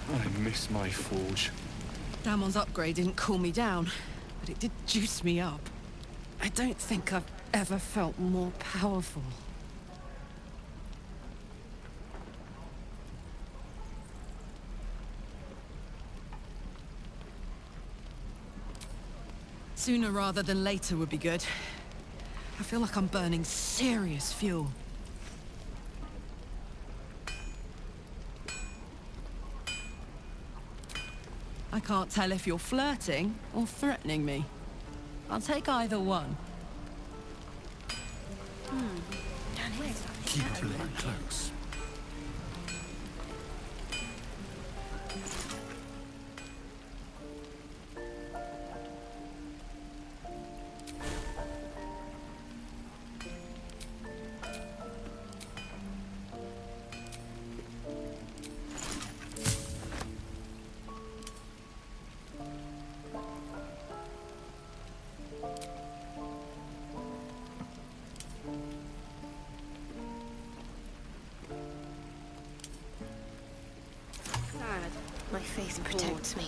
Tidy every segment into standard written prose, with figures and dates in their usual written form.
I miss my forge. Damon's upgrade didn't cool me down, but it did juice me up. I don't think I've ever felt more powerful. Sooner rather than later would be good. I feel like I'm burning serious fuel. I can't tell if you're flirting or threatening me. I'll take either one. Keep playing close. My faith protects me.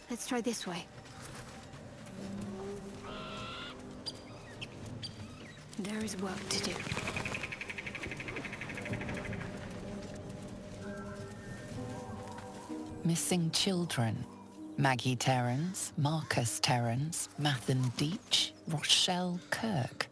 Let's try this way. There is work to do. Missing children. Maggie Terrans, Marcus Terrans, Mathan Deach, Rochelle Kirk.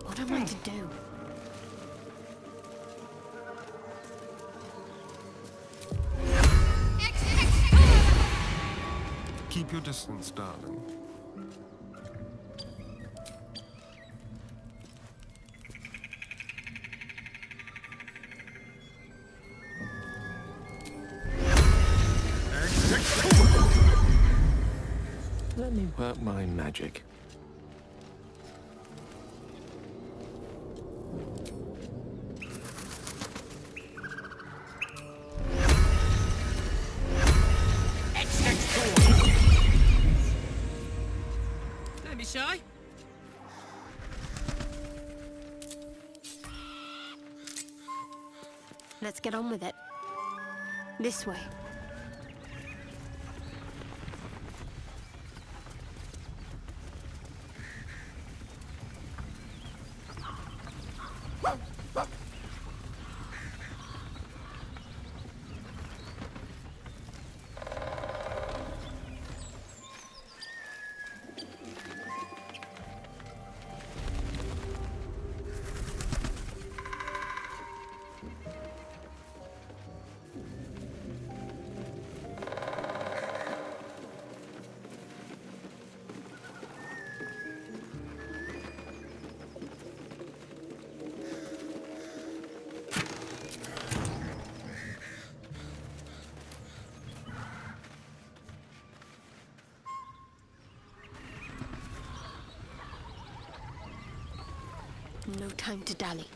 What am I to do? Keep your distance, darling. Let me work my magic. Don't be shy. Let's get on with it. This way. No time to dally.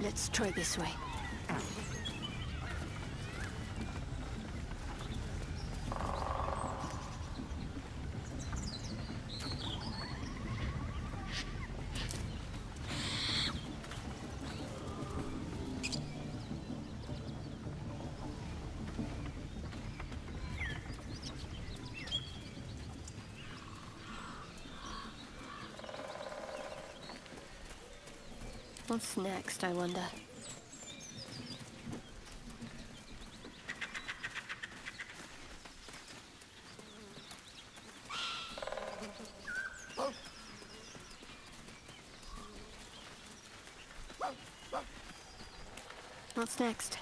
Let's try this way. What's next, I wonder? What's next?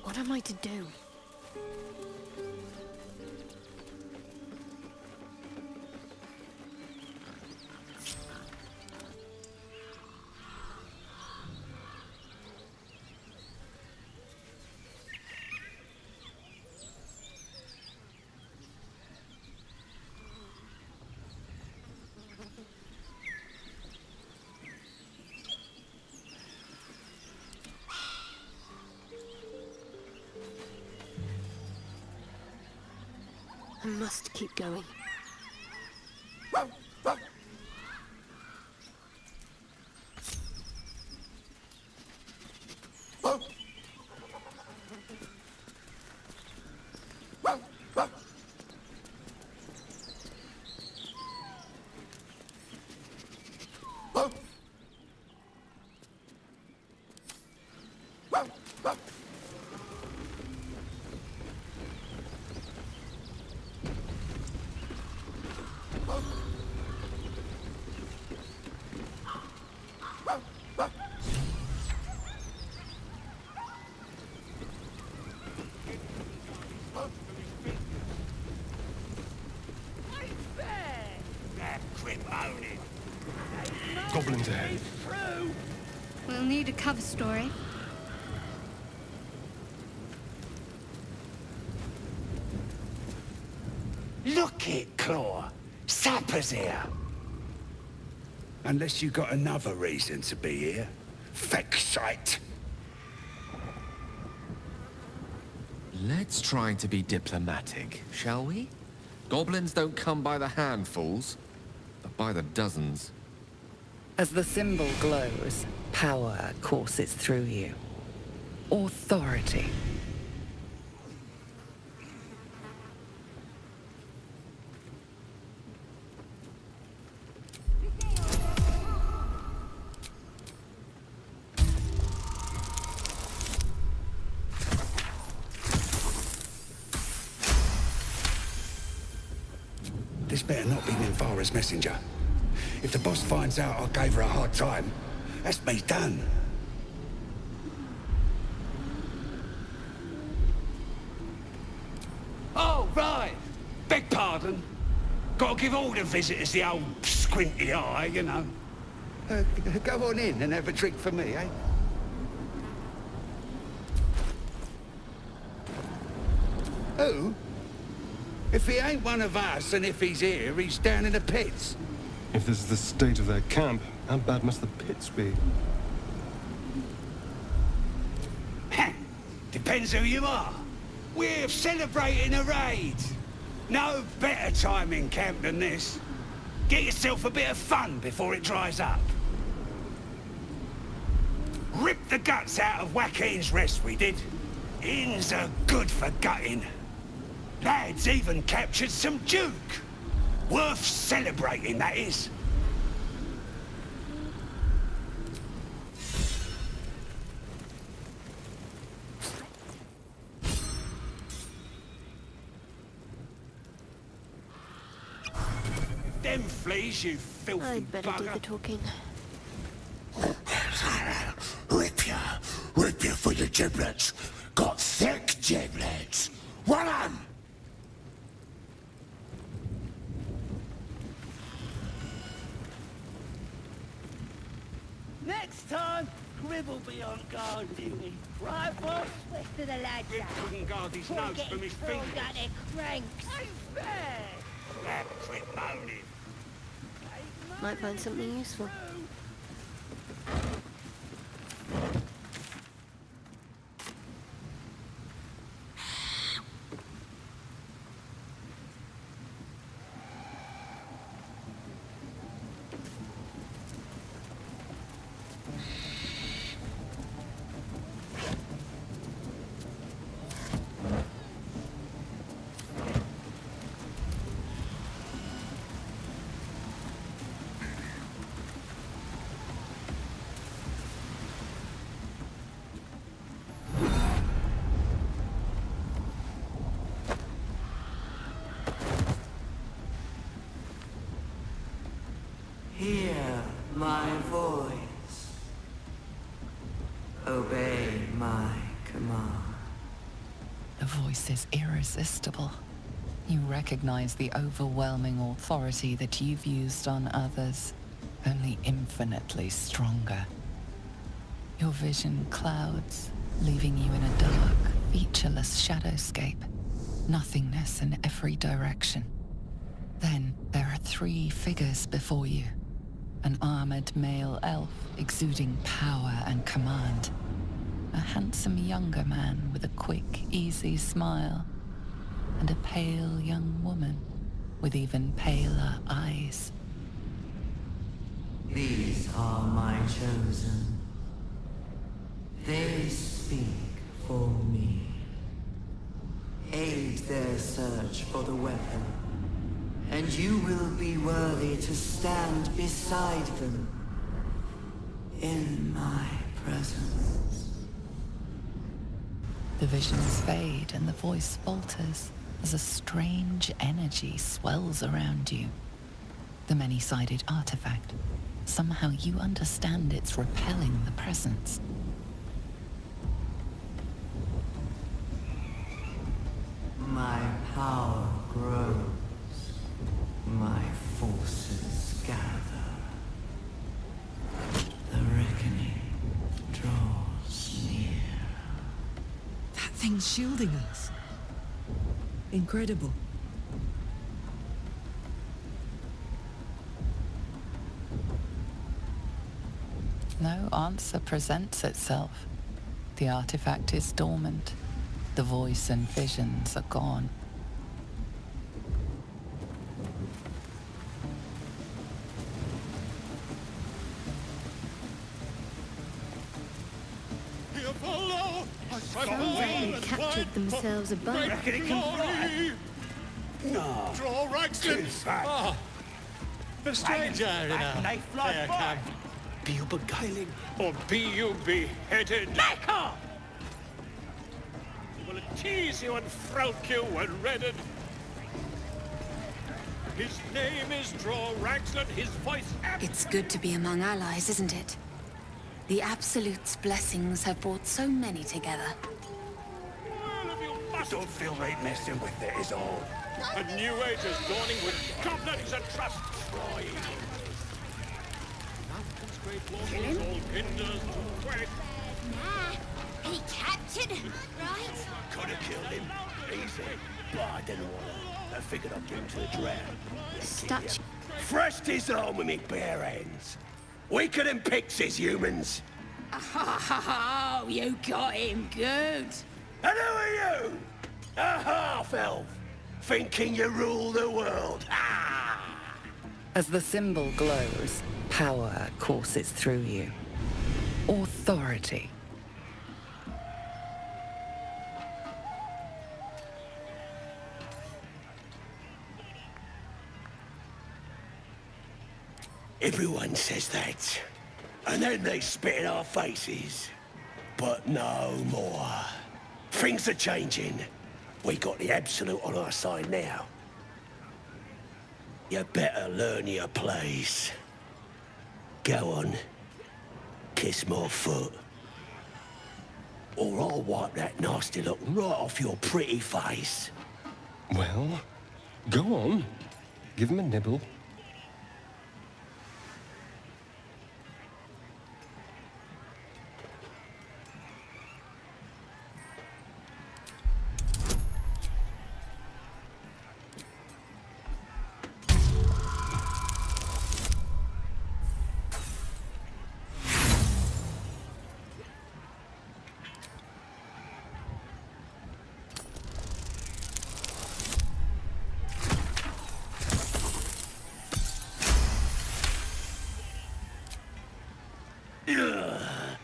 What am I to do? I must keep going. Goblins ahead. We'll need a cover story. Look it, Claw. Sapper's here. Unless you got another reason to be here. Feck sight. Let's try to be diplomatic, shall we? Goblins don't come by the handfuls, but by the dozens. As the symbol glows, power courses through you. Authority. This better not be Nilvara's messenger. If the boss finds out I gave her a hard time, that's me done. Oh, right. Beg pardon. Gotta give all the visitors the old squinty eye, you know. Go on in and have a drink for me, eh? Who? If he ain't one of us, and if he's here, he's down in the pits. If this is the state of their camp, how bad must the pits be? Depends who you are. We're celebrating a raid. No better time in camp than this. Get yourself a bit of fun before it dries up. Rip the guts out of Joaquin's rest, we did. Inns are good for gutting. Lads even captured some Duke. Worth celebrating, that is. Them fleas, you filthy I'd better do bugger. the talking. Rip you for your giblets. Got thick giblets. One on! Next time, Crib will be on guard duty. Right, boss? West of the lads Grip couldn't guard his nose from his fingers. Got their cranks. Ain't fair! That quit moaning. Might find something useful. Hear my voice. Obey my command. The voice is irresistible. You recognize the overwhelming authority that you've used on others, only infinitely stronger. Your vision clouds, leaving you in a dark, featureless shadowscape, nothingness in every direction. Then there are 3 figures before you. An armored male elf exuding power and command. A handsome younger man with a quick, easy smile. And a pale young woman with even paler eyes. These are my chosen. They speak for me. Aid their search for the weapon, and you will be worthy to stand beside them in my presence. The visions fade and the voice falters as a strange energy swells around you. The many-sided artifact. Somehow you understand it's repelling the presence. My power grows. My forces gather. The reckoning draws near. That thing's shielding us. Incredible. No answer presents itself. The artifact is dormant. The voice and visions are gone. They captured themselves a bug. Reckon it can fly? No. Draw Raxton! Ah, The stranger in and they a fly fair by. camp. Be you beguiling? Or be you beheaded? Back off! Will it tease you and throat you when redded? His name is Draw Raxton, his voice... It's good to be among allies, isn't it? The Absolute's blessings have brought so many together. Well, if you must... Don't feel right messing with it is all. A new age is dawning with goblins and trust. Troy. Mountains, great losses, all hinders to quake. Nah, he captured, right? Could have killed him. Easy. But I didn't want to. I figured I'd give him to the drown. Statue. Thrust his arm with me bare hands. Weaker than pixies, humans. Oh, you got him good. And who are you? A half-elf. Thinking you rule the world. Ah! As the symbol glows, power courses through you. Authority. Everyone says that. And then they spit in our faces. But no more. Things are changing. We got the Absolute on our side now. You better learn your place. Go on. Kiss my foot. Or I'll wipe that nasty look right off your pretty face. Well, go on. Give him a nibble.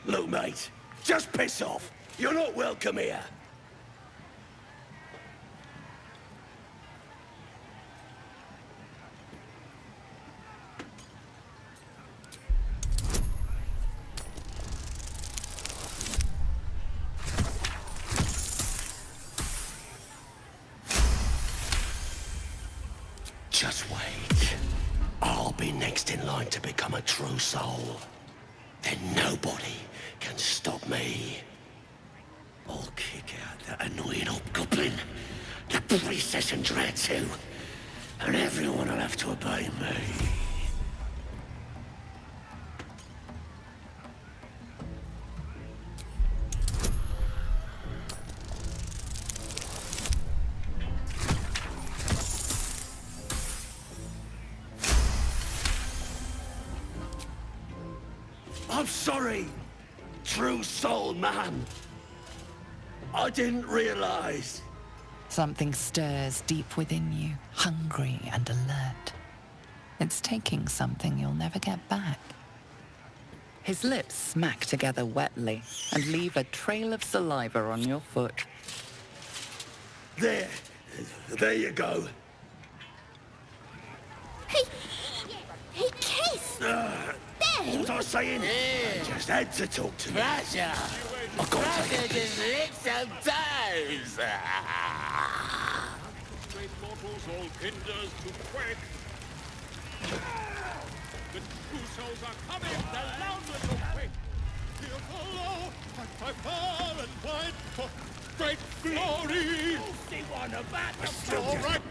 Look, mate, just piss off. You're not welcome here. Just wait. I'll be next in line to become a true soul. Then nobody can stop me. I'll kick out that annoying hobgoblin, the priestess and dread too, and everyone will have to obey me. I'm sorry, true soul man. I didn't realize. Something stirs deep within you, hungry and alert. It's taking something you'll never get back. His lips smack together wetly and leave a trail of saliva on your foot. There you go. He kissed! What was I saying? I just had to talk to me. Pressure! I've got to take Just licks and toes! Great mortals, all hinders to quake. The true souls are coming, the loudness will quake. Here follow, by far and wide, for great glory. See one about the All right.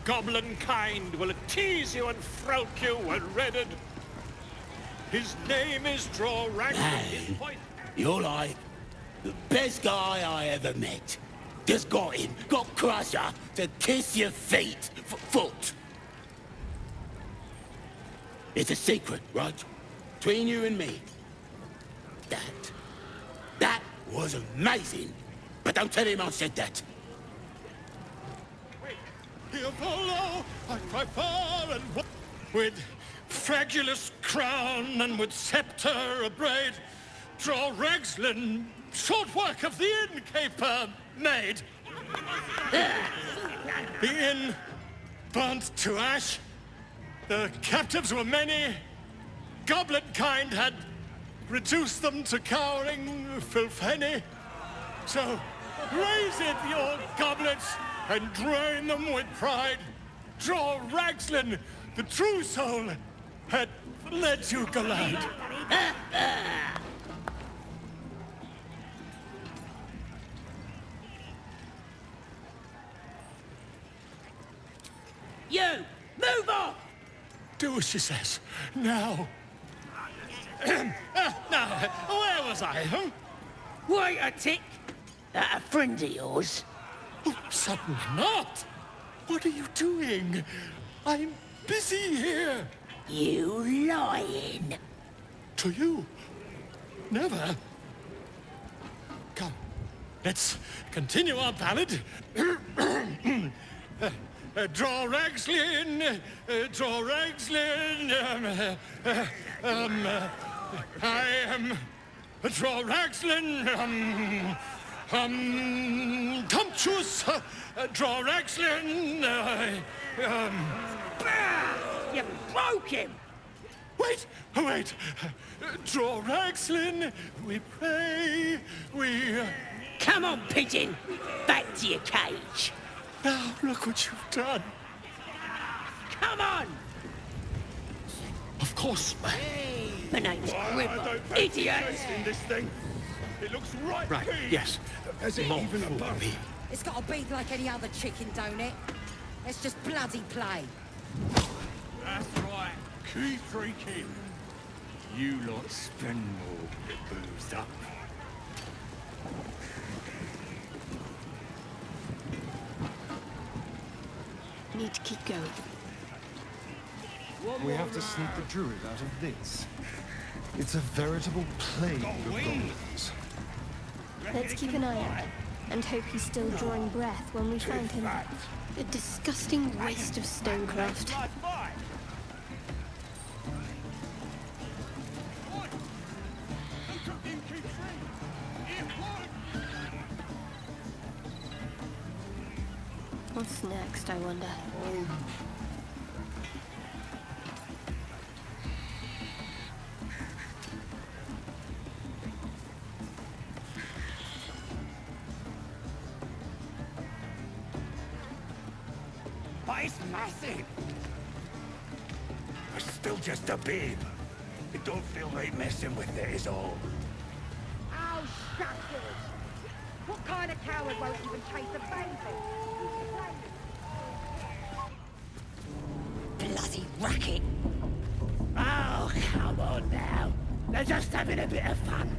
Goblin kind will tease you and frolic you when redded. His name is Drawrack. Man, you're like the best guy I ever met. Just got Crusher to kiss your foot. It's a secret, right? Between you and me. That was amazing. But don't tell him I said that. Here follow, I cry far and wide, with fragulous crown and with scepter abraid, draw Ragslin, short work of the innkeeper made. The inn burnt to ash, the captives were many, goblin kind had reduced them to cowering filthenny. So raise it, your goblets, and drain them with pride. Draw Ragslin, the true soul, had let you glide. You! Move off! Do as she says. Now. Now, where was I, huh? Wait a tick! A friend of yours? Oh, certainly not. What are you doing? I'm busy here. You lying! To you? Never. Come, let's continue our ballad. Draw Ragslin, draw Ragslin, I am draw Ragslin, Tumptuous, draw Ragslin, You broke him! Wait, draw Ragslin, we pray, we... Come on, pigeon! Back to your cage! Now, look what you've done. Come on! Of course. My name's Grimmer, idiot! In this thing. It looks right. Right, yes. Has it even a bone? It's got to be like any other chicken, don't it? Let's just bloody play. That's right. Keep freaking. You lot spend more boozed up. Need to keep going. We have to sneak the druid out of this. It's a veritable plague of goblins. Let's keep an eye out. and hope he's still drawing breath when we find him. A disgusting waste of stonecraft. What's next, I wonder? But it's massive. It's still just a babe. It don't feel right messing with it is all. Oh, shut it! What kind of coward won't even chase a baby? Bloody racket! Oh, come on now. They're just having a bit of fun.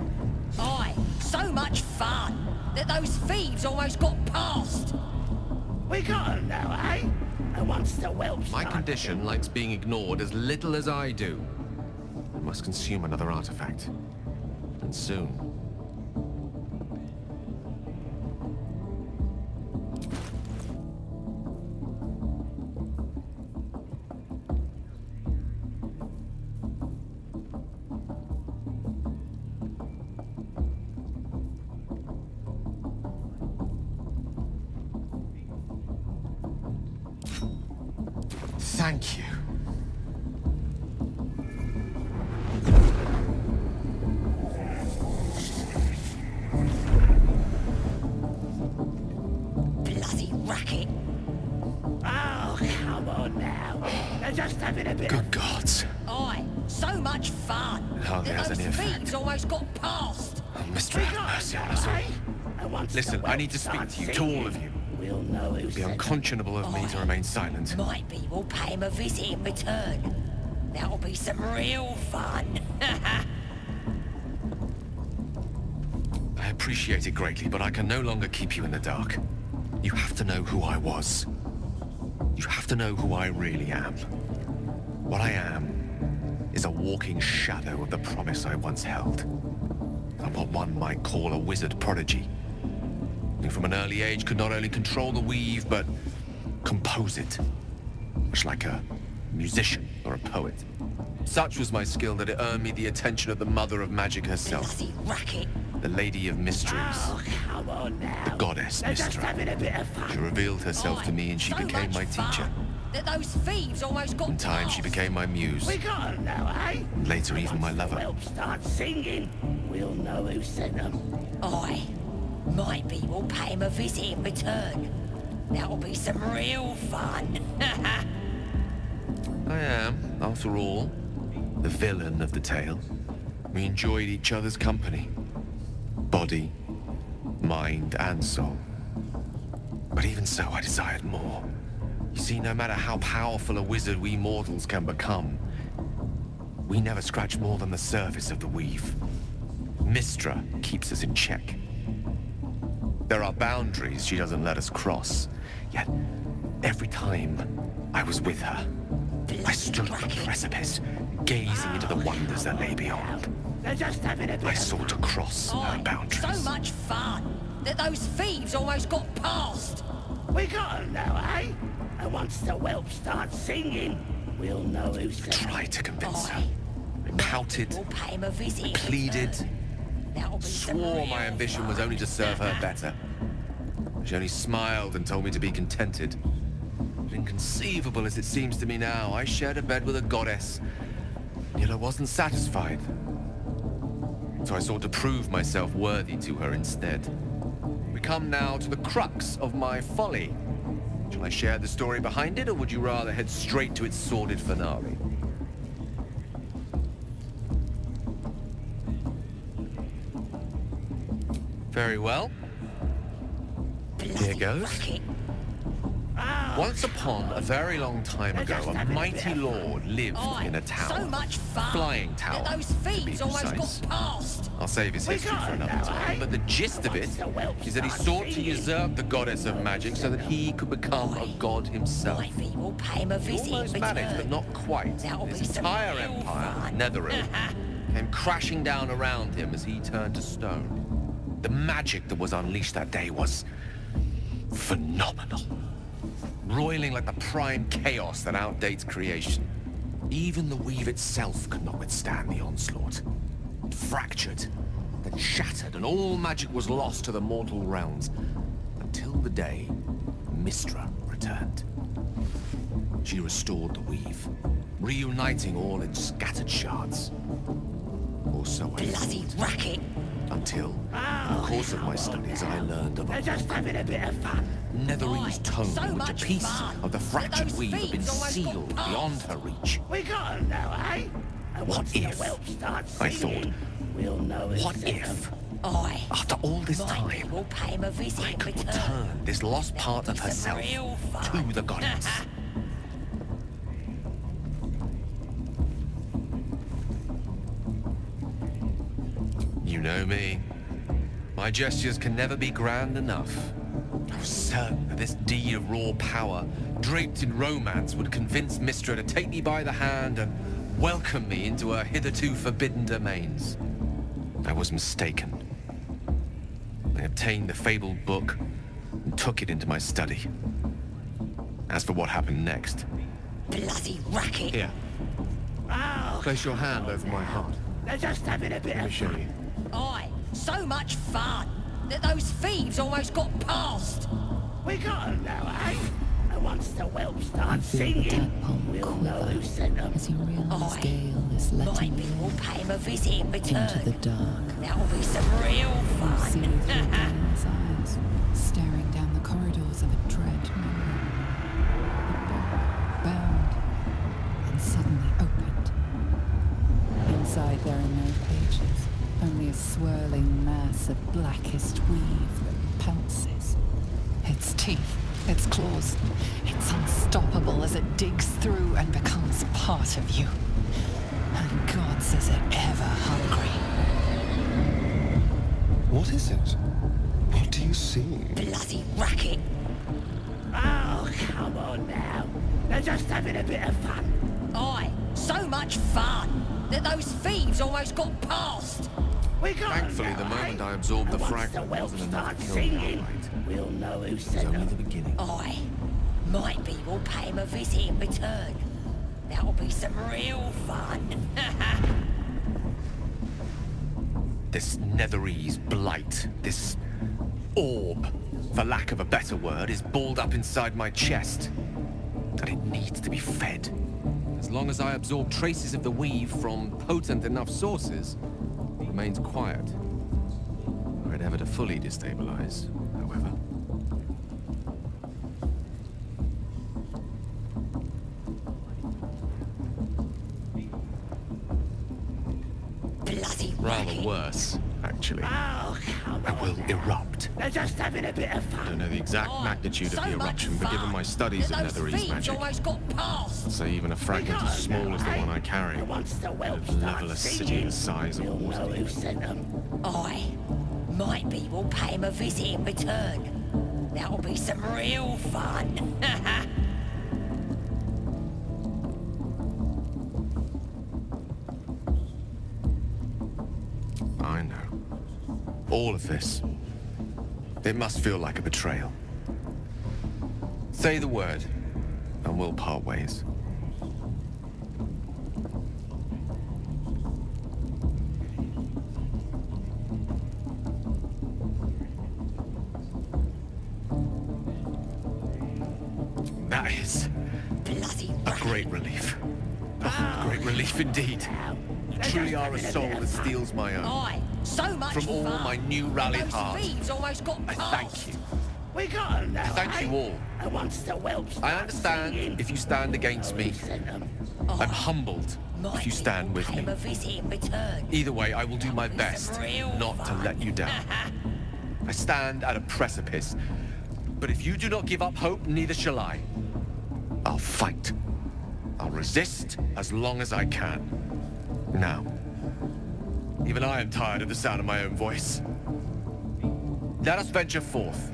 Aye, so much fun that those thieves almost got past. We got them now, eh? And once the whelps My start condition likes being ignored as little as I do. I must consume another artifact. And soon. Thank you. Bloody racket! Oh, come on now. They're just having a bit of Good gods. Aye, so much fun Hardly that has those any thieves effect. almost got past. Oh, Mystery, have mercy on us all. And once Listen, the I need to whelps speak to you, start to all singing, of you. We'll know It who would be sent them. unconscionable of me to remain silent. Might be we'll pay him a visit in return. That'll be some real fun. I appreciate it greatly, but I can no longer keep you in the dark. You have to know who I was. You have to know who I really am. What I am is a walking shadow of the promise I once held. I'm what one might call a wizard prodigy. Who from an early age could not only control the weave, but compose it. Much like a musician or a poet. Such was my skill that it earned me the attention of the mother of magic herself. Bloody racket! The Lady of Mysteries. Oh, come on now. The goddess They're just Mystra. having a bit of fun. She revealed herself Aye, to me and she so became much my teacher. fun that those thieves almost got In time, she past. became my muse. We got them now, eh? And later, And even my once the lover. whelps start singing, we'll know who sent them. Aye, might be we'll pay him a visit in return. That'll be some real fun. I am, after all, the villain of the tale. We enjoyed each other's company. Body, mind, and soul. But even so, I desired more. You see, no matter how powerful a wizard we mortals can become, we never scratch more than the surface of the weave. Mystra keeps us in check. There are boundaries she doesn't let us cross. Yet, every time I was with her, I stood on the precipice, gazing into the wonders that lay beyond. They're just having a bit I of sought to cross her Aye, boundaries. so much fun that those thieves almost got past. We got them now, eh? And once the whelps start singing, we'll know who I sent them. tried to convince her. Aye. I pouted, We'll pay him a visit in pleaded, return. That'll be some swore my real ambition was fun. only to serve her better. She only smiled and told me to be contented. But inconceivable as it seems to me now, I shared a bed with a goddess, yet I wasn't satisfied. So I sought to prove myself worthy to her instead. We come now to the crux of my folly. Shall I share the story behind it, or would you rather head straight to its sordid finale? Very well. Here goes. Once upon a very long time ago, a mighty lord lived in a tower. So much fun Flying tower, that those to be thieves almost precise. got past. I'll save his history for another time, but the gist of it is that he sought to usurp the goddess of magic so that he could become a god himself. Might be we'll pay him a He visit in almost return. managed, but not quite. That'll His be some entire real empire, fun. Netheril, came crashing down around him as he turned to stone. The magic that was unleashed that day was phenomenal. Roiling like the prime chaos that outdates creation. Even the weave itself could not withstand the onslaught. It fractured, then shattered, and all magic was lost to the mortal realms. Until the day Mystra returned. She restored the weave, reuniting all its scattered shards. Or so I Bloody thought. racket! Until, in the course of my studies, I learned of They're just having a bit of fun. Netherese's tome so in which a much piece fun of the that fractured those weave had been thieves almost got sealed past. beyond her reach. We got 'em now, eh? And What once the if, whelp starts I singing, we'll know who What sent if, 'em. after all this might time, will pay him a visit I in could return. return this lost part of Some herself real fun. to the goddess? You know me. My gestures can never be grand enough. I was certain that this deed of raw power, draped in romance, would convince Mystra to take me by the hand and welcome me into her hitherto forbidden domains. I was mistaken. I obtained the fabled book and took it into my study. As for what happened next... Bloody racket! Here. Place your hand over my heart. They're just having a bit Let me of show fun. you. Aye, so much fun that those thieves almost got past. We got 'em now, eh? And once the whelp starts You feel the singing, tadpole we'll know who sent 'em. as you realise Aye. Gale is letting Maybe you we'll pay him a visit in return. into the dark. That'll be some real You see fun. through Gale's eyes, staring down the corridors of a dread memory. The book, bound, and suddenly opened. Inside there are no pages, only a swirling mass of blackest weave that pounces. Its teeth, its claws, it's unstoppable as it digs through and becomes part of you. And gods, is it ever hungry. What is it? What do you see? Bloody racket! Oh, come on now. They're just having a bit of fun. Aye, so much fun that those thieves almost got past. We got 'em Thankfully, now, the eh? moment I absorbed the And once fragment whelp wasn't enough starts to kill me singing, outright. we'll know who It's sent only 'em. the beginning. Aye, might be we'll pay him a visit in return. That'll be some real fun. This Netherese blight, this orb, for lack of a better word, is balled up inside my chest. And it needs to be fed. As long as I absorb traces of the weave from potent enough sources, it remains quiet. Were it ever to fully destabilize, however. Bloody Rather racket! worse, actually. Oh, come I on will now. erupt. They're just having a bit of I fun. don't know the exact Aye, magnitude of so the much eruption, but given fun my studies that of those Netherese thieves magic, almost got past. say even a fragment as small as the one I carry, And once the whelp would level starts a city singing, the size of we'll know Waterloo. who sent 'em. Aye, might be we'll pay him a visit in return. That'll be some real fun. I know. All of this. It must feel like a betrayal. Say the word, and we'll part ways. That is Bloody a great relief. Oh, great relief indeed. You truly are a soul that steals my own. Aye, so much From all fun my new that rallied those heart, thieves almost got I past. thank you. We got 'em now, Thank eh? you all. And once the whelp starts I understand singing, if you stand against me. who sent 'em. I'm humbled Might if you be stand we'll with pay me. him a visit in return. Either way, I will do my That'll be best some real not to fun. let you down. I stand at a precipice, but if you do not give up hope, neither shall I. I'll fight. I'll resist as long as I can. Now, even I am tired of the sound of my own voice. Let us venture forth.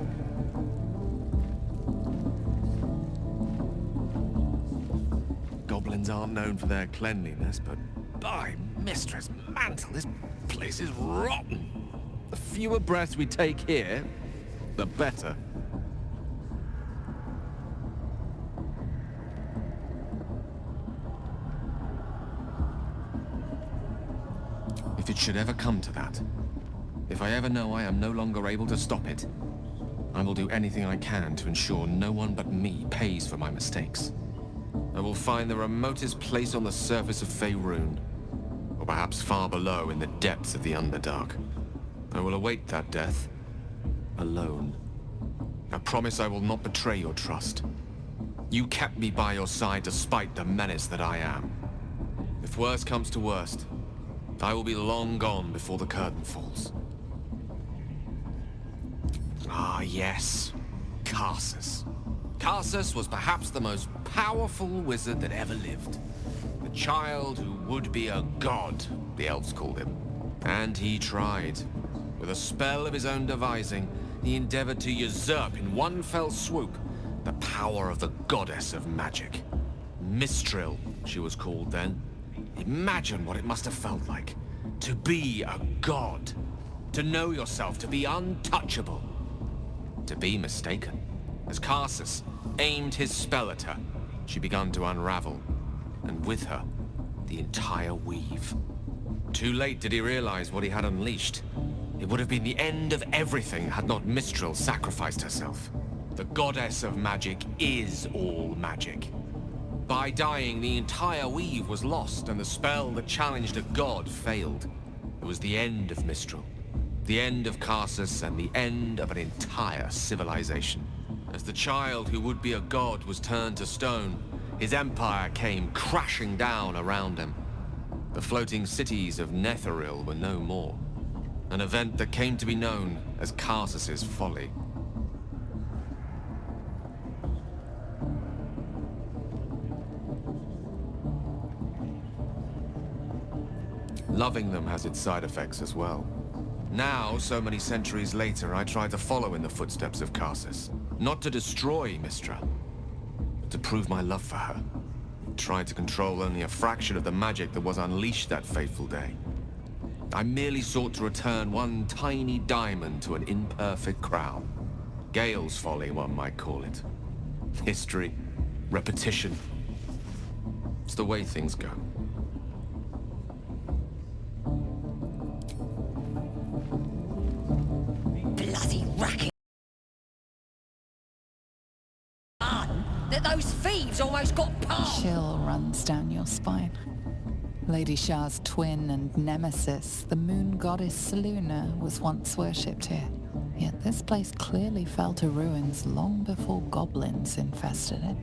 Goblins aren't known for their cleanliness, but by Mistress Mantle, this place is rotten. The fewer breaths we take here, the better. If it should ever come to that, if I ever know I am no longer able to stop it, I will do anything I can to ensure no one but me pays for my mistakes. I will find the remotest place on the surface of Faerun, or perhaps far below in the depths of the Underdark. I will await that death, alone. I promise I will not betray your trust. You kept me by your side despite the menace that I am. If worst comes to worst, I will be long gone before the curtain falls. Ah, yes. Karsus. Karsus was perhaps the most powerful wizard that ever lived. The child who would be a god, the elves called him. And he tried. With a spell of his own devising, he endeavored to usurp in one fell swoop the power of the goddess of magic. Mistral, she was called then. Imagine what it must have felt like. To be a god. To know yourself to be untouchable. To be mistaken. As Karsus aimed his spell at her, she began to unravel, and with her, the entire weave. Too late did he realize what he had unleashed. It would have been the end of everything had not Mistral sacrificed herself. The goddess of magic is all magic. By dying, the entire weave was lost, and the spell that challenged a god failed. It was the end of Mistral. The end of Karsus and the end of an entire civilization. As the child who would be a god was turned to stone, his empire came crashing down around him. The floating cities of Netheril were no more. An event that came to be known as Karsus's folly. Loving them has its side effects as well. Now, so many centuries later, I try to follow in the footsteps of Karsus. Not to destroy Mistra, but to prove my love for her. Try to control only a fraction of the magic that was unleashed that fateful day. I merely sought to return one tiny diamond to an imperfect crown. Gale's folly, one might call it. History, repetition. It's the way things go. Bloody racket! That those thieves almost got past. Chill runs down your spine. Lady Shah's twin and nemesis, the moon goddess Selûne, was once worshipped here. Yet this place clearly fell to ruins long before goblins infested it.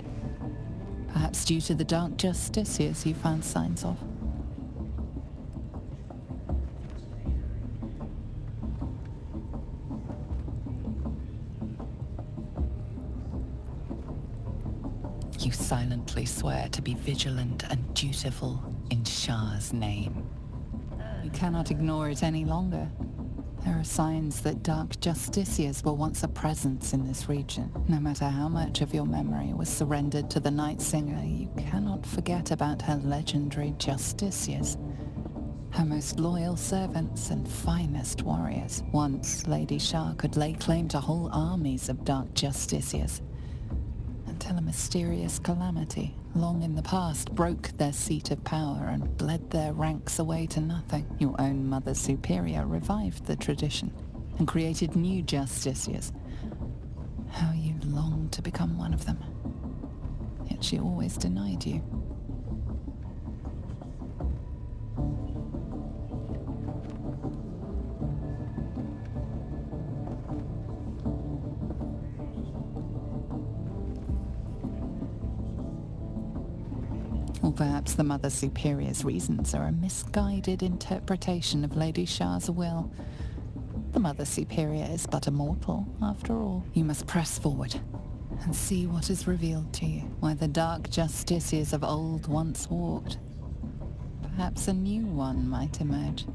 Perhaps due to the dark justiciars you found signs of. You silently swear to be vigilant and dutiful in Shah's name. You cannot ignore it any longer. There are signs that dark justiciars were once a presence in this region. No matter how much of your memory was surrendered to the Night Singer, you cannot forget about her legendary justiciars. Her most loyal servants and finest warriors. Once, Lady Shah could lay claim to whole armies of dark justiciars. Until a mysterious calamity, long in the past, broke their seat of power and bled their ranks away to nothing. Your own Mother Superior revived the tradition and created new justiciars. How you longed to become one of them. Yet she always denied you. Or perhaps the Mother Superior's reasons are a misguided interpretation of Lady Shah's will. The Mother Superior is but a mortal, after all. You must press forward and see what is revealed to you, where the dark justiciars of old once walked. Perhaps a new one might emerge.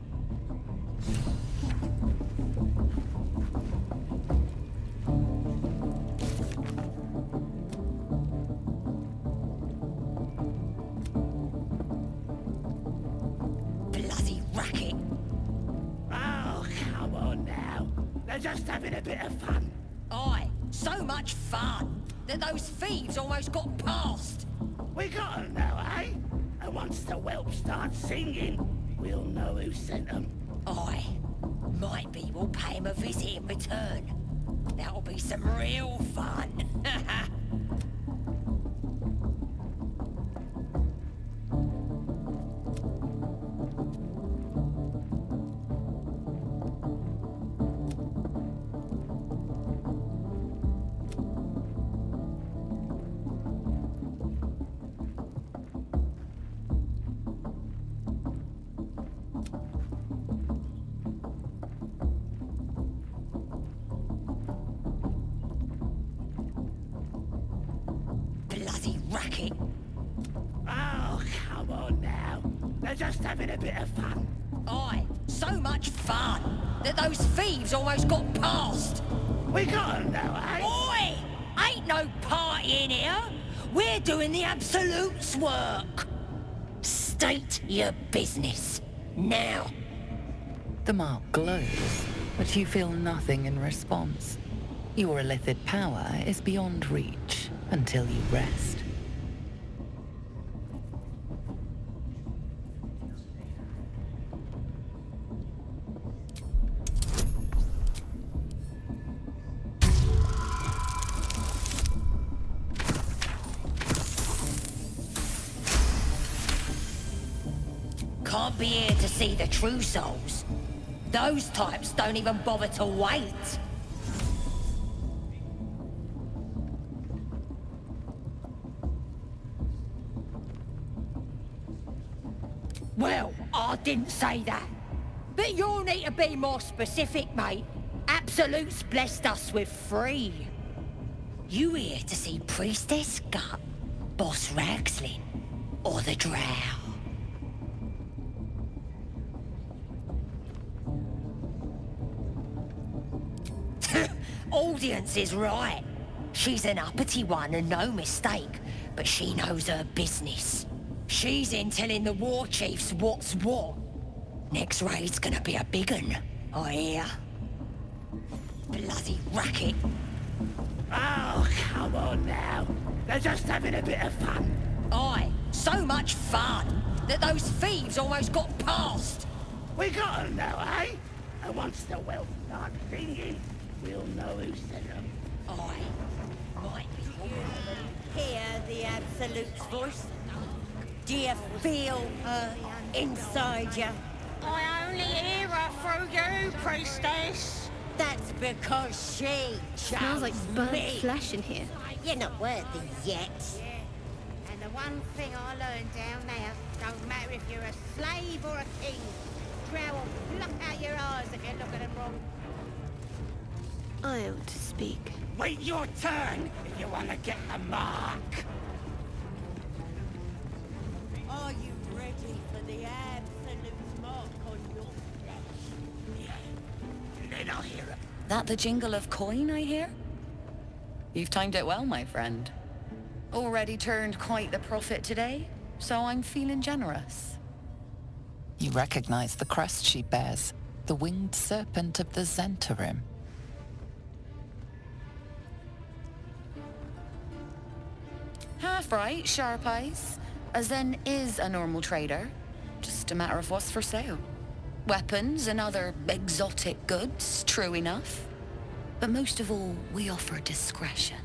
Bloody racket! Oh, come on now. just having a bit of fun. Aye, so much fun that those thieves almost got past. We got 'em now, eh? And once the whelp starts singing, we'll know who sent 'em. Aye, might be we'll pay him a visit in return. That'll be some real fun. Bloody racket. Oh, come on now. They're just having a bit of fun. Aye, so much fun that those thieves almost got past. We got 'em now, eh? Oi! Ain't no party in here. We're doing the Absolute's work. State your business. Now. The mark glows, but you feel nothing in response. Your illithid power is beyond reach until you rest. Can't be here to see the true souls. Those types don't even bother to wait. Well, I didn't say that. But you'll need to be more specific, mate. Absolute's blessed us with 3. You here to see Priestess Gut, Boss Ragslin, or the Drow? Audience is right. She's an uppity one and no mistake, but she knows her business. She's in telling the war chiefs what's what. Next raid's gonna be a big un, I hear. Bloody racket. Oh, come on now. They're just having a bit of fun. Aye, so much fun that those thieves almost got past. We got 'em now, eh? And once the whelp starts singing, we'll know who sent 'em. Aye, might be. Hear the Absolute's voice? Do you feel her inside you? I only hear her through you, priestess. That's because she Smells like burnt me. flesh in here. You're not worthy yet. And the one thing I learned down there, don't matter if you're a slave or a king, Drow will pluck out your eyes if you look at them wrong. I ought to speak. Wait your turn if you want to get the mark. Are you ready for the absolute mark on your flesh? Yeah. Then I'll hear it. That the jingle of coin, I hear? You've timed it well, my friend. Already turned quite the profit today, so I'm feeling generous. You recognize the crest she bears, the winged serpent of the Zentarim. Half right, sharp eyes. Zen is a normal trader. Just a matter of what's for sale. Weapons and other exotic goods, true enough. But most of all, we offer discretion.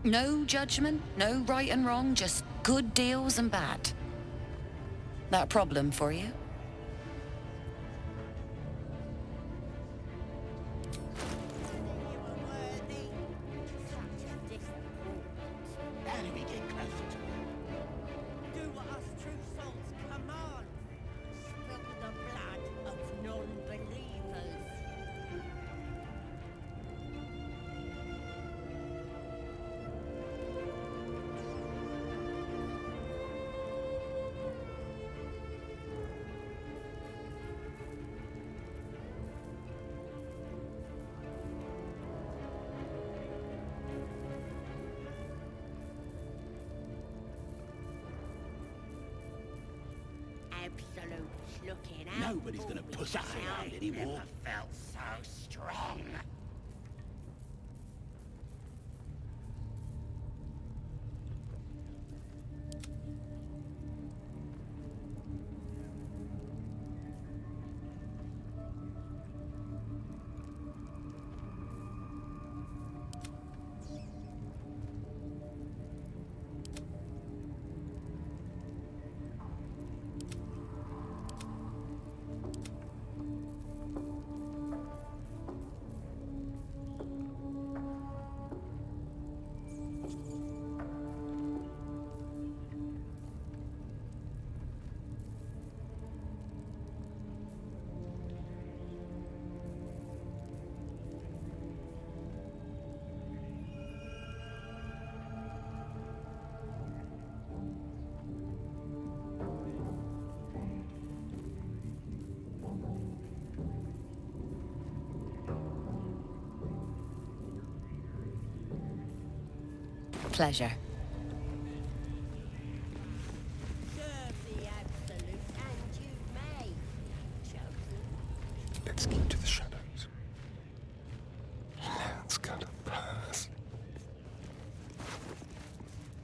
No judgment, no right and wrong, just good deals and bad. That a problem for you? How do we get closer to it? Do what us true souls command. Spill the blood of non-believers. Absolute's looking out. Nobody's gonna push us around anymore. Never felt so strong. strong. Pleasure. Serve the Absolute, and you may, chosen. Let's keep to the shadows. Let's cut a path.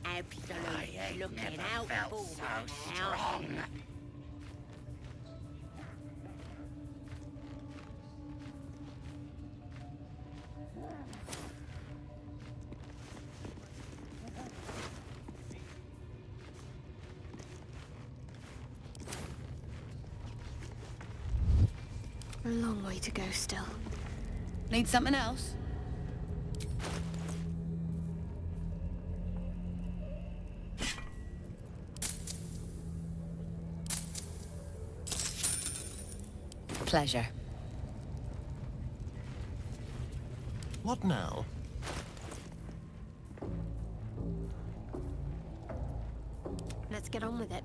Absolute looking out for me now. A long way to go still. Need something else? Pleasure. What now? Let's get on with it.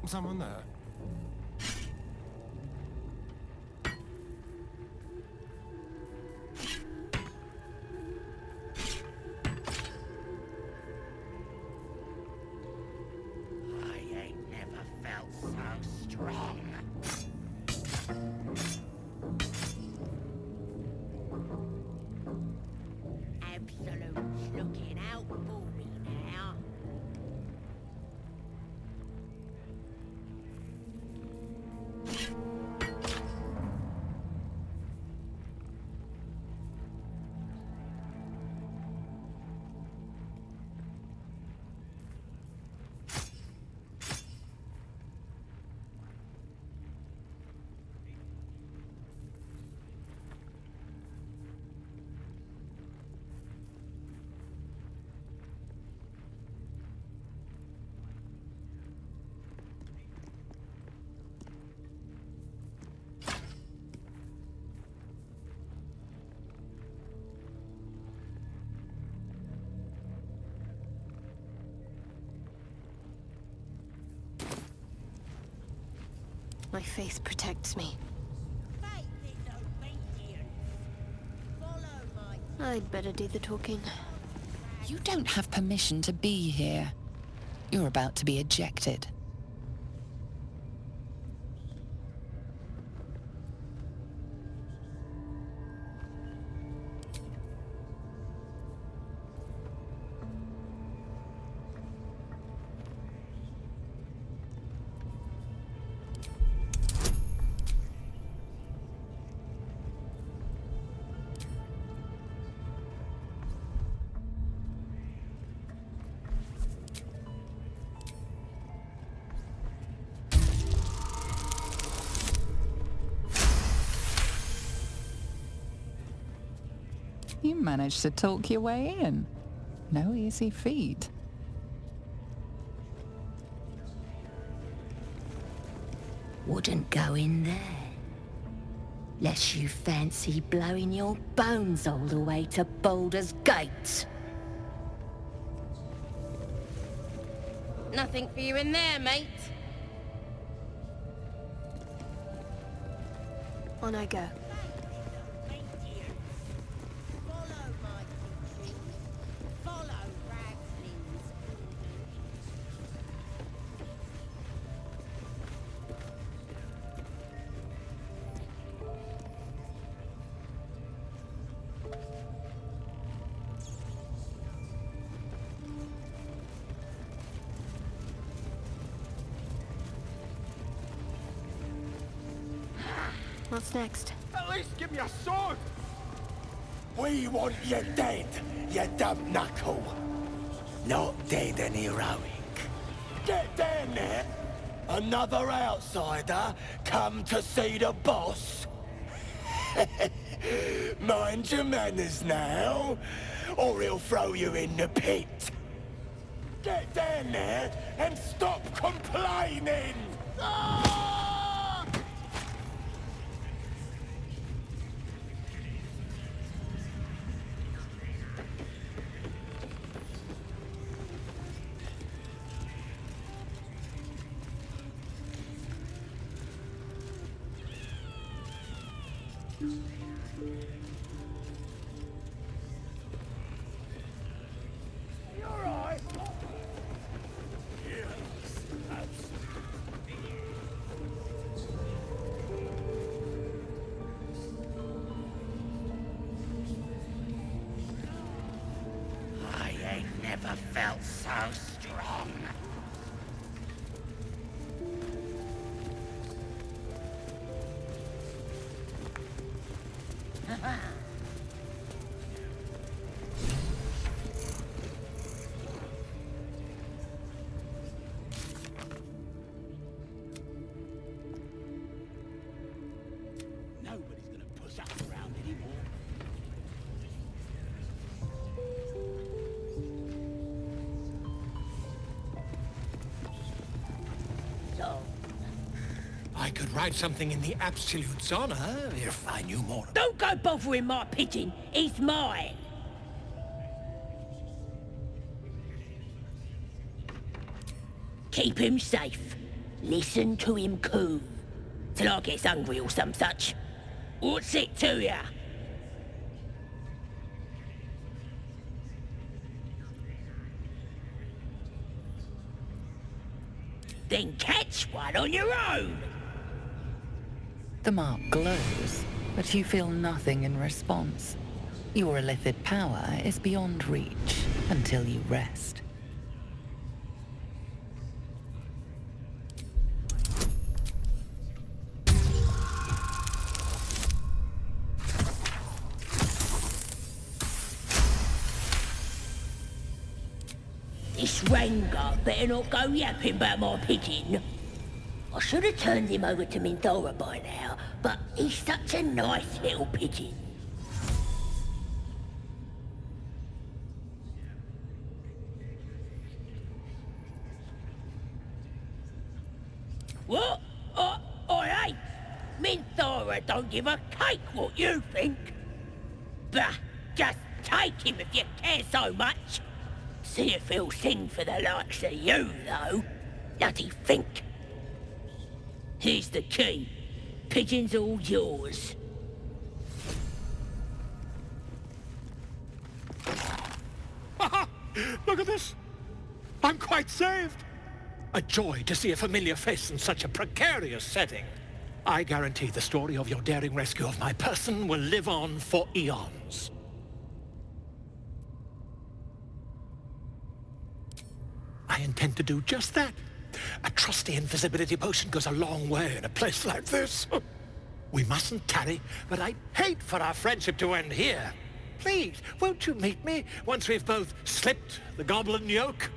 Someone there? I ain't never felt so strong. Absolute's looking out for me now. My faith protects me. Faith is obedience. Follow my I'd better do the talking. You don't have permission to be here. You're about to be ejected. You managed to talk your way in. No easy feat. Wouldn't go in there. Lest you fancy blowing your bones all the way to Baldur's Gate. Nothing for you in there, mate. On I go. Follow my teaching. Follow Ragling's orders. What's next? At least give me a sword! We want you dead, you dumb knuckle. Not dead and heroic. Get down there! Another outsider come to see the boss? Mind your manners now, or he'll throw you in the pit. Get down there and stop complaining! Ah! Never felt so strong. Nobody's gonna push up around anymore. I could write something in the Absolute's honor if I knew more. Don't go bothering my pigeon. He's mine. Keep him safe. Listen to him coo. Till I gets hungry or some such. What's it to ya? Then catch one on your own. The mark glows, but you feel nothing in response. Your illithid power is beyond reach until you rest. This Ranger better not go yapping about my pigeon. I should have turned him over to Minthara by now, but he's such a nice little pigeon. What? I ain't. Minthara don't give a cake what you think. Bah, just take him if you care so much. See if he'll sing for the likes of you, though. Bloody think. Here's the key. Pigeon's all yours. Look at this. I'm quite saved. A joy to see a familiar face in such a precarious setting. I guarantee the story of your daring rescue of my person will live on for eons. I intend to do just that. A trusty invisibility potion goes a long way in a place like this. We mustn't tarry, but I'd hate for our friendship to end here. Please, won't you meet me once we've both slipped the goblin yoke?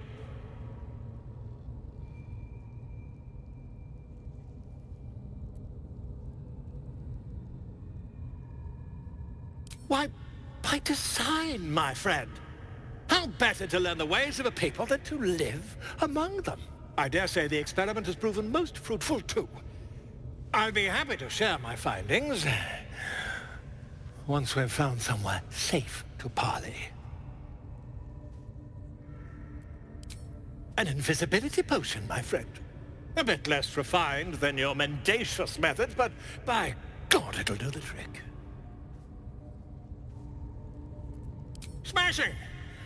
Why, by design, my friend. How better to learn the ways of a people than to live among them? I dare say the experiment has proven most fruitful, too. I'll be happy to share my findings once we've found somewhere safe to parley. An invisibility potion, my friend. A bit less refined than your mendacious methods, but by God, it'll do the trick. Smashing!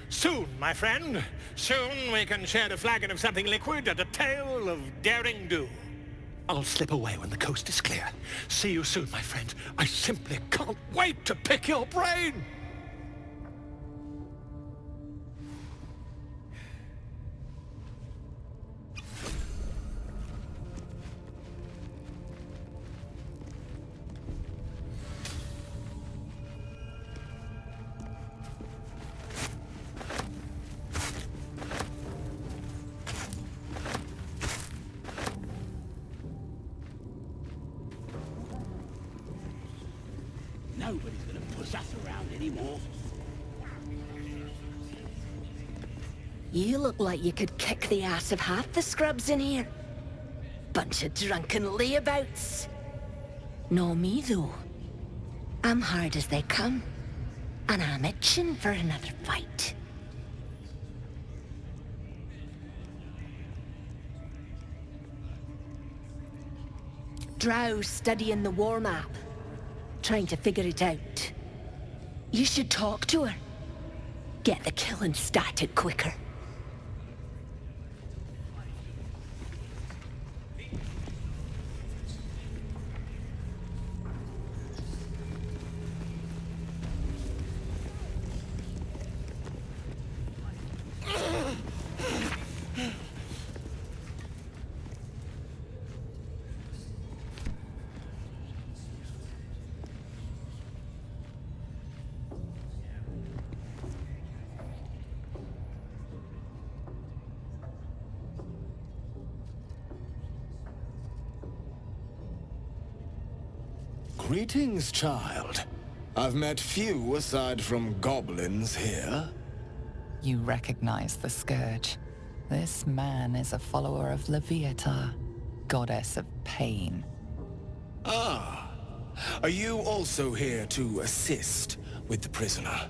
Soon, my friend. Soon we can share a flagon of something liquid and a tale of daring do. I'll slip away when the coast is clear. See you soon, my friend. I simply can't wait to pick your brain! Nobody's gonna push us around anymore. You look like you could kick the ass of half the scrubs in here. Bunch of drunken layabouts. No me, though. I'm hard as they come. And I'm itching for another fight. Drow's studying the war map. Trying to figure it out. You should talk to her. Get the killing started quicker. Greetings, child. I've met few aside from goblins here. You recognize the Scourge. This man is a follower of Leviatha, goddess of pain. Ah. Are you also here to assist with the prisoner?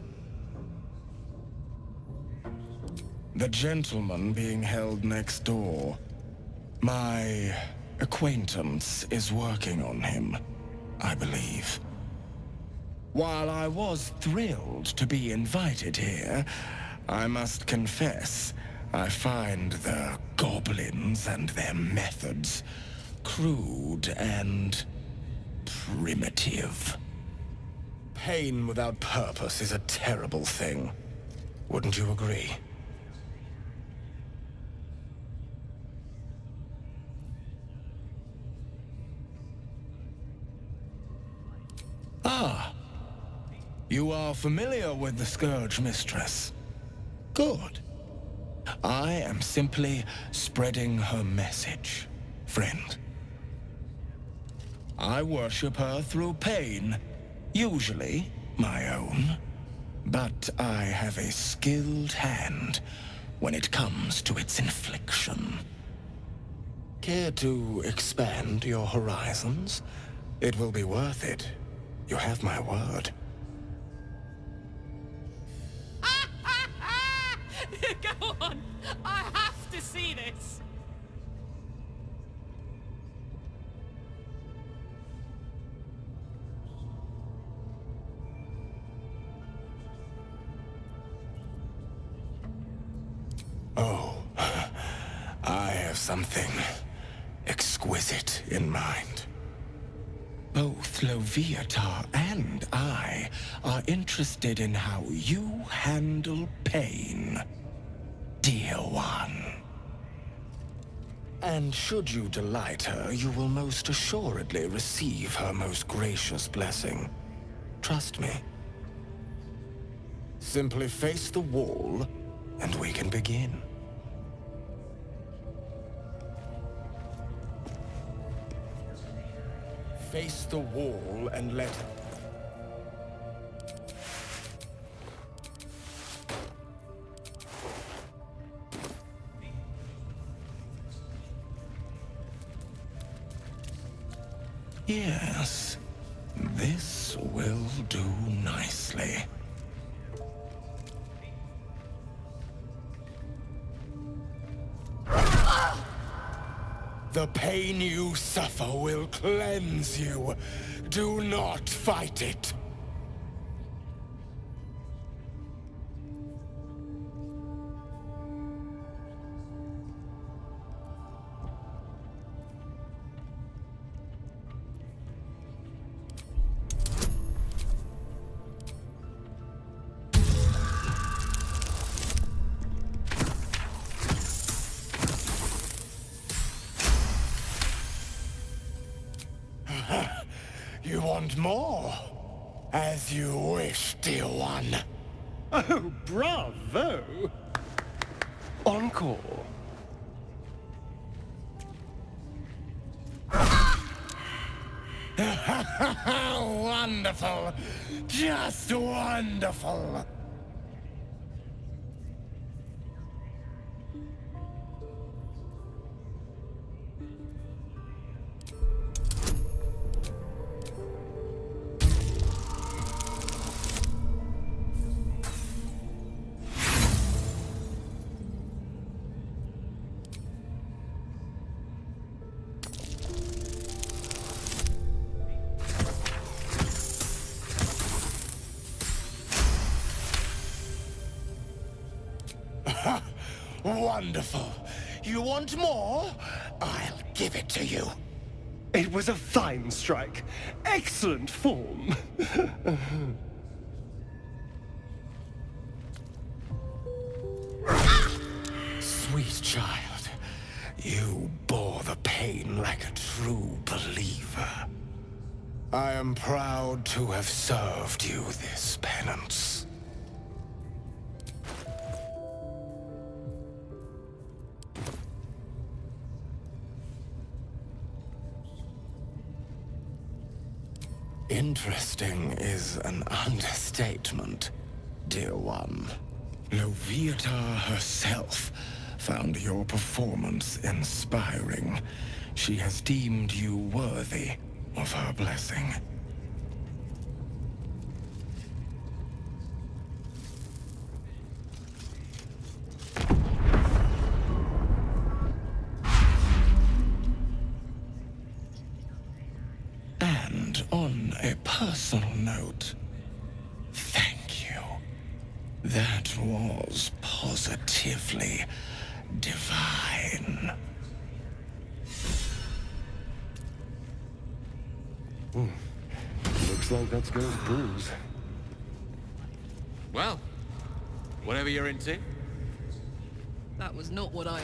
The gentleman being held next door. My acquaintance is working on him, I believe. While I was thrilled to be invited here, I must confess, I find the goblins and their methods crude and primitive. Pain without purpose is a terrible thing. Wouldn't you agree? Ah, you are familiar with the Scourge Mistress. Good. I am simply spreading her message, friend. I worship her through pain, usually my own. But I have a skilled hand when it comes to its infliction. Care to expand your horizons? It will be worth it. You have my word. Go on! I have to see this! Oh, I have something exquisite in mind. Both Leviatha and I are interested in how you handle pain, dear one. And should you delight her, you will most assuredly receive her most gracious blessing. Trust me. Simply face the wall, and we can begin. Face the wall and let... Yes, this will do nicely. The pain you suffer will cleanse you. Do not fight it. You want more? As you wish, dear one. Oh, bravo! Encore. Wonderful. Just wonderful. Wonderful. You want more? I'll give it to you. It was a fine strike. Excellent form. Sweet child, you bore the pain like a true believer. I am proud to have served you this penance. Interesting is an understatement, dear one. Loviatar herself found your performance inspiring. She has deemed you worthy of her blessing. And on a personal note, thank you. That was positively divine. Looks like that's going to bruise. Well, whatever you're into. That was not what I...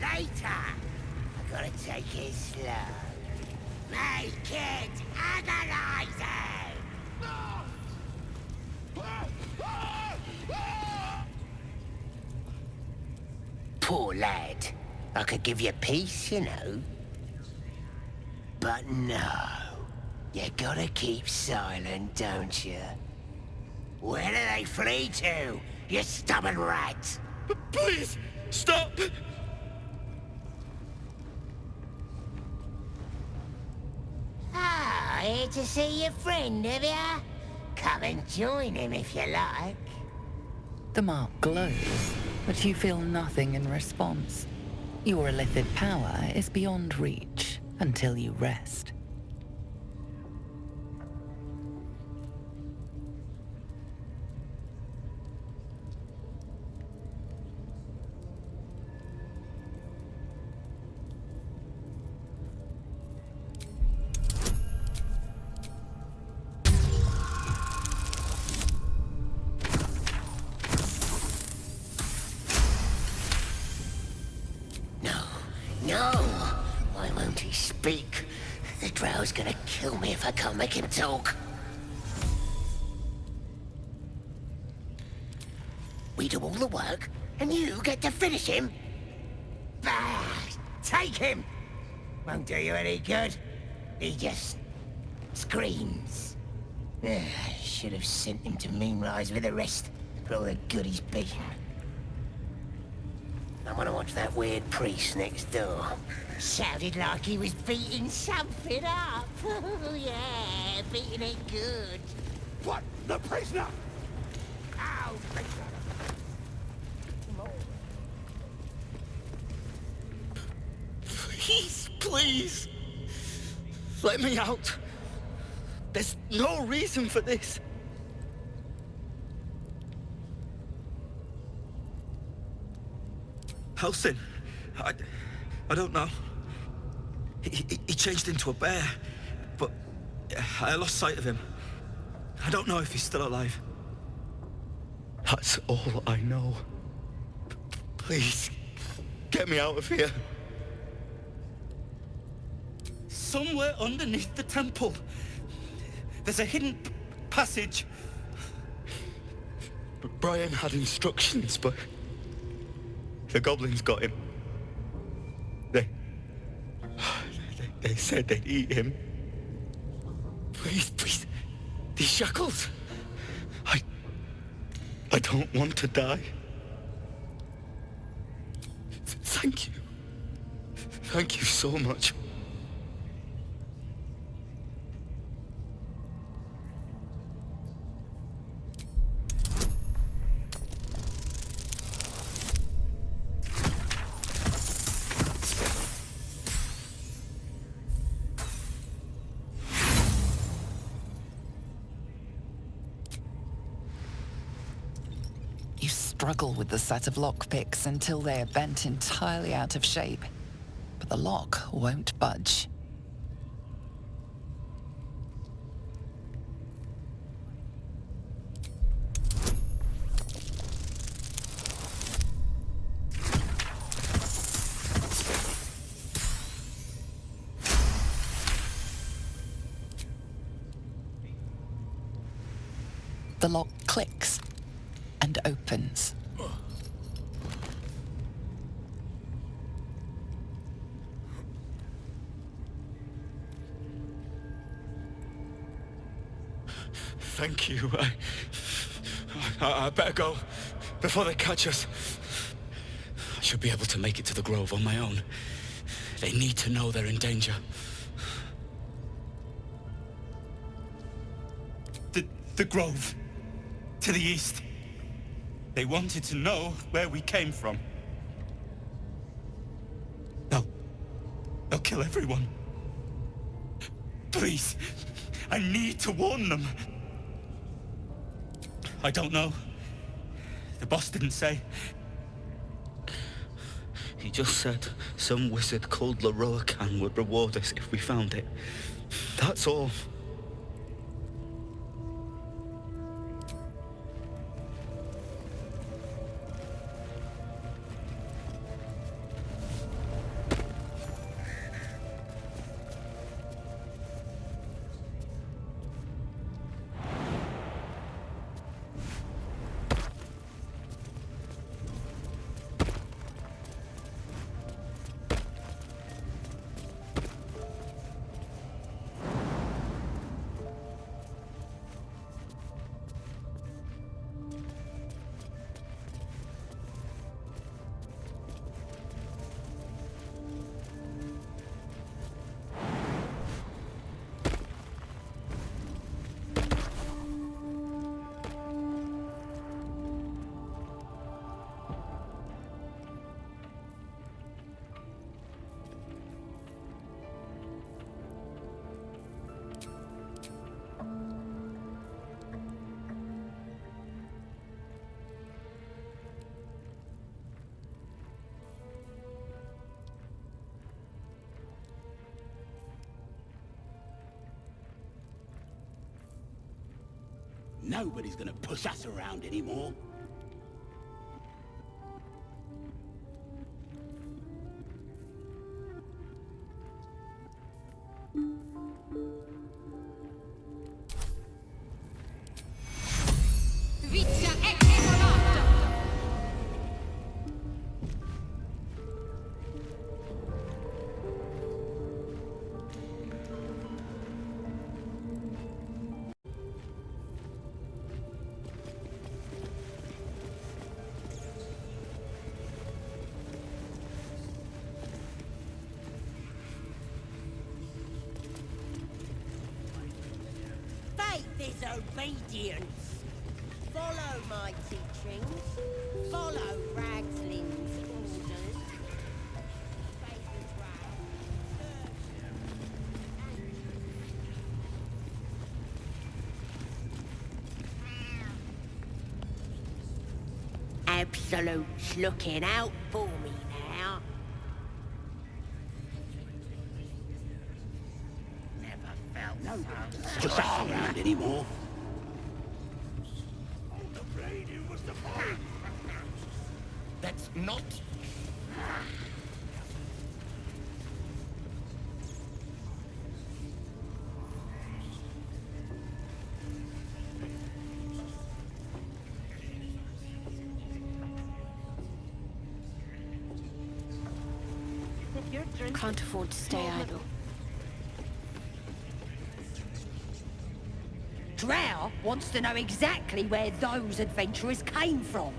Later. I gotta take it slow. Make it agonizing! Poor lad. I could give you peace, you know. But no. You gotta keep silent, don't you? Where do they flee to, you stubborn rat? Please, stop! Ah, here to see your friend, have ya? Come and join him if you like. The mark glows, but you feel nothing in response. Your illithid power is beyond reach until you rest. No! Why won't he speak? The drow's gonna kill me if I can't make him talk. We do all the work, and you get to finish him? Bah! Take him! Won't do you any good. He just... screams. Should have sent him to Moonrise with the rest, for all the good he's been. I want to watch that weird priest next door. Sounded like he was beating something up. Yeah, beating it good. What? The prisoner? Oh, prisoner. Please, please. Let me out. There's no reason for this. Halsin, I don't know. He changed into a bear, but I lost sight of him. I don't know if he's still alive. That's all I know. Please, get me out of here. Somewhere underneath the temple, there's a hidden passage. Brian had instructions, but the goblins got him. They said they'd eat him. Please, please, these shackles. I don't want to die. Thank you. Thank you so much. Struggle with the set of lockpicks until they are bent entirely out of shape, but the lock won't budge. The lock clicks and opens. Thank you. I better go before they catch us. I should be able to make it to the Grove on my own. They need to know they're in danger. The Grove. To the east. They wanted to know where we came from. They'll kill everyone. Please, I need to warn them. I don't know. The boss didn't say. He just said some wizard called Leroacan would reward us if we found it. That's all. Nobody's gonna push us around anymore. is obedience. Follow my teachings. Follow Ragslin's orders. Obey the drow. Absolute's looking out for me now. Never felt so Just not around anymore. That's not... Can't afford to stay idle. Drow wants to know exactly where those adventurers came from.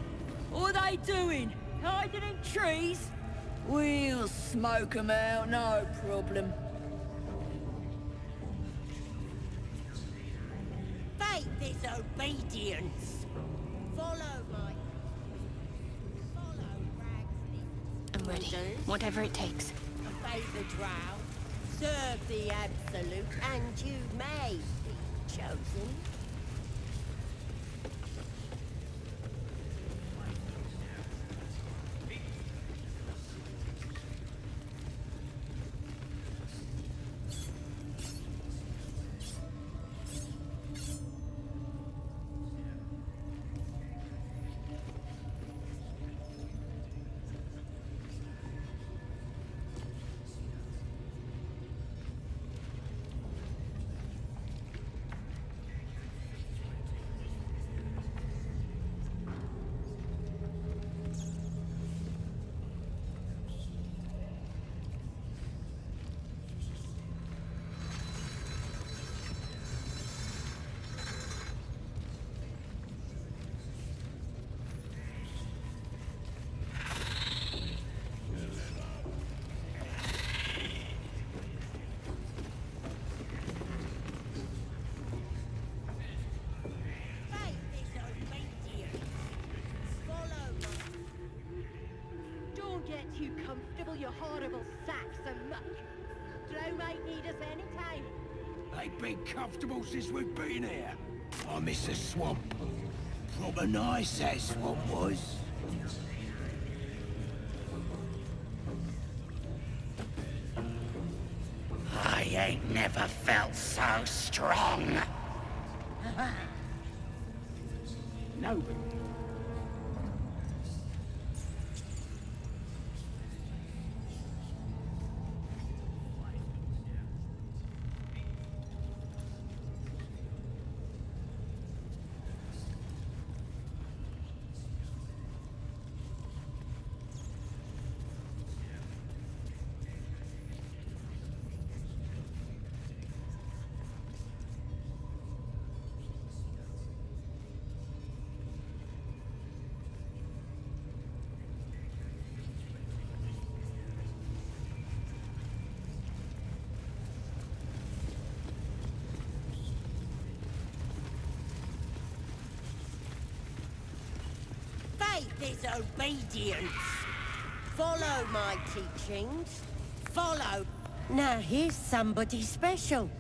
What are they doing? Hiding in trees? We'll smoke 'em out, no problem. faith is obedience. Follow my... Follow Ragslin's I'm ready. orders. Whatever it takes. Obey the drow. Serve the absolute, and you may be chosen. Get you comfortable, you horrible sacks of muck. Drow might need us any time. Ain't been comfortable since we've been here. I miss the swamp. Proper nice that swamp was. I ain't never felt so strong. No. Faith is obedience. Follow my teachings. Follow. Now here's somebody special.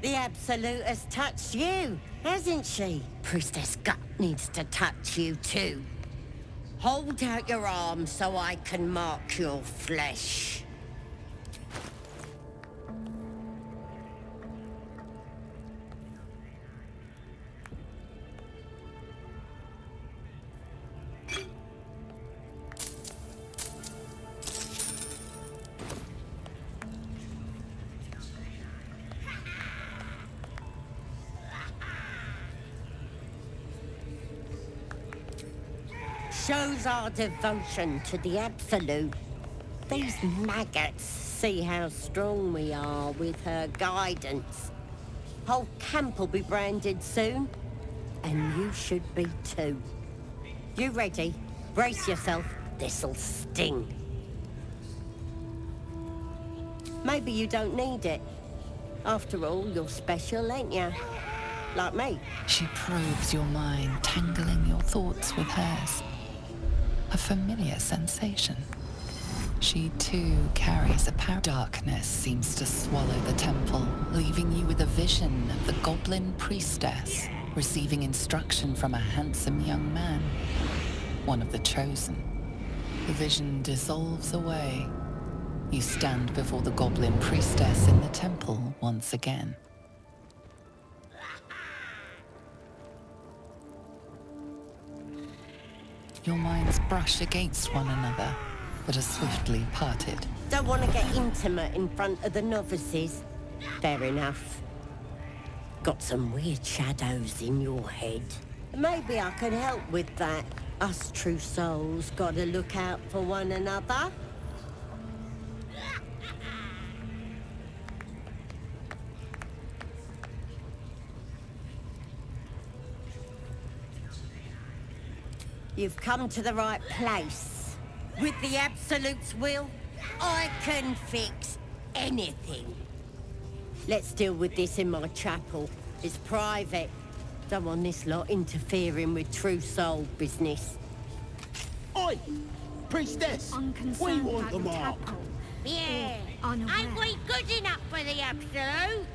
The Absolute has touched you, hasn't she? Priestess Gut needs to touch you too. Hold out your arm so I can mark your flesh. Shows our devotion to the Absolute. These maggots see how strong we are with her guidance. Whole camp will be branded soon, and you should be too. You ready? Brace yourself, this'll sting. Maybe you don't need it. After all, you're special, ain't you? like me. She probes your mind, tangling your thoughts with hers. A familiar sensation. She too carries a power. Darkness seems to swallow the temple, leaving you with a vision of the goblin priestess, receiving instruction from a handsome young man, one of the chosen. The vision dissolves away. You stand before the goblin priestess in the temple once again. Your minds brush against one another, but are swiftly parted. Don't want to get intimate in front of the novices. Fair enough. Got some weird shadows in your head. Maybe I could help with that. Us true souls gotta look out for one another. You've come to the right place. With the Absolute's will, I can fix anything. Let's deal with this in my chapel. It's private. Don't want this lot interfering with true soul business. Oi! Priestess! We want the mark! Yeah! Ain't we good enough for the Absolute?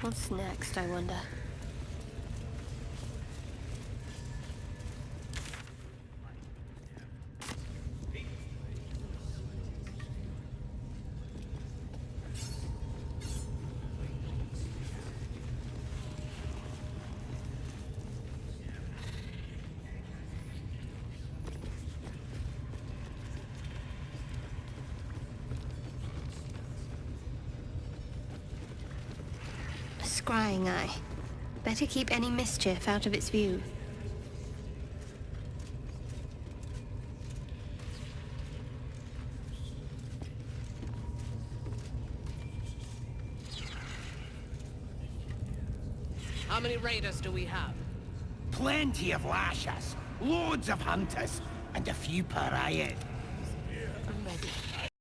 What's next, I wonder? Scrying eye. Better keep any mischief out of its view. How many raiders do we have? Plenty of lashers, loads of hunters, and a few pariahs.